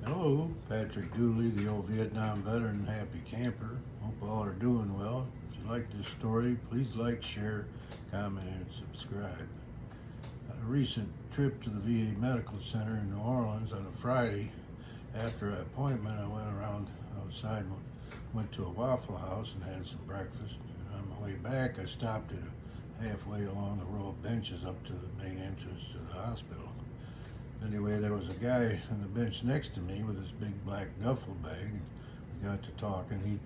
Hello, Patrick Dooley, the old Vietnam veteran and happy camper. Hope all are doing well. If you like this story, please like, share, comment, and subscribe. A recent trip to the VA Medical Center in New Orleans on a Friday. After an appointment, I went around outside, went to a Waffle House and had some breakfast. And on my way back, I stopped at halfway along the row of benches up to the main entrance to the hospital. Anyway, there was a guy on the bench next to me with his big black duffel bag, and we got to talking.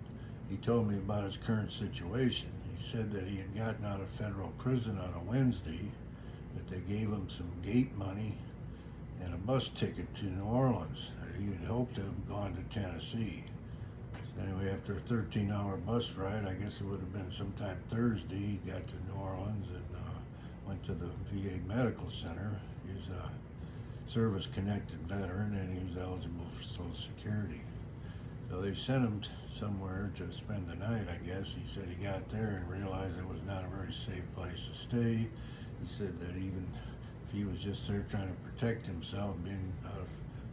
He told me about his current situation. He said that he had gotten out of federal prison on a Wednesday, that they gave him some gate money and a bus ticket to New Orleans. He had hoped to have gone to Tennessee. So anyway, after a 13-hour bus ride, I guess it would have been sometime Thursday, he got to New Orleans and went to the VA Medical Center. He's a service-connected veteran and he was eligible for Social Security. So they sent him somewhere to spend the night, I guess. He said he got there and realized it was not a very safe place to stay. He said that even if he was just there trying to protect himself, being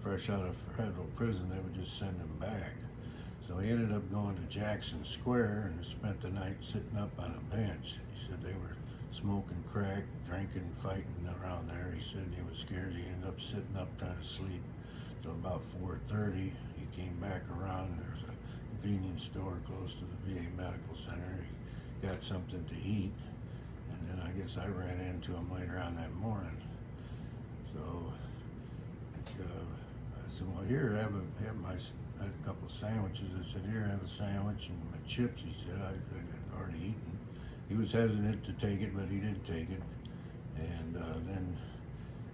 fresh out of federal prison, they would just send him back. So he ended up going to Jackson Square and spent the night sitting up on a bench. He said they were smoking crack, drinking, fighting around there. He said he was scared. He ended up sitting up trying to sleep till about 4:30. He came back around and there was a convenience store close to the VA Medical Center. He got something to eat, and then I guess I ran into him later on that morning. So I said, well, here, I had a couple of sandwiches. I said, here, have a sandwich and my chips. He said, I had already eaten. He was hesitant to take it, but he did take it. And then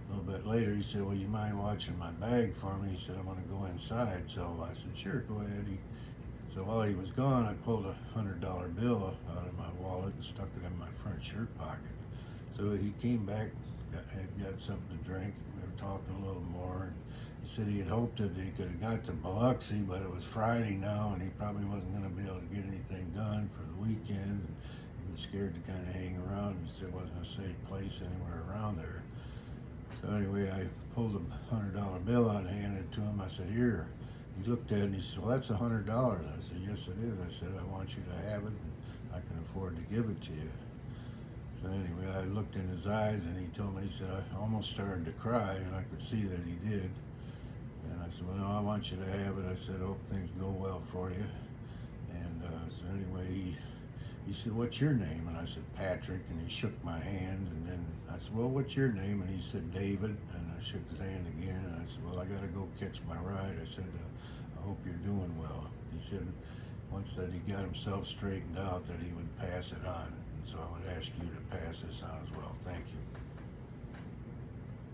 a little bit later, he said, well, you mind watching my bag for me? He said, I'm going to go inside. So I said, sure, go ahead. So while he was gone, I pulled a $100 bill out of my wallet and stuck it in my front shirt pocket. So he came back, got something to drink, and we were talking a little more. And he said he had hoped that he could have got to Biloxi, but it was Friday now, and he probably wasn't going to be able to get anything done for the weekend. And he was scared to kind of hang around. He said it wasn't a safe place anywhere around there. So anyway, I pulled a $100 bill out and handed it to him. I said, here. He looked at it and he said, well, that's $100. I said, yes, it is. I said, I want you to have it, and I can afford to give it to you. So anyway, I looked in his eyes and he told me, he said, I almost started to cry, and I could see that he did. And I said, well, no, I want you to have it. I said, hope things go well for you. And so anyway, he said, what's your name? And I said, Patrick, and he shook my hand. And then I said, well, what's your name? And he said, David. And I shook his hand again. And I said, well, I got to go catch my ride. I said, I hope you're doing well. He said, once that he got himself straightened out, that he would pass it on. And so I would ask you to pass this on as well. Thank you.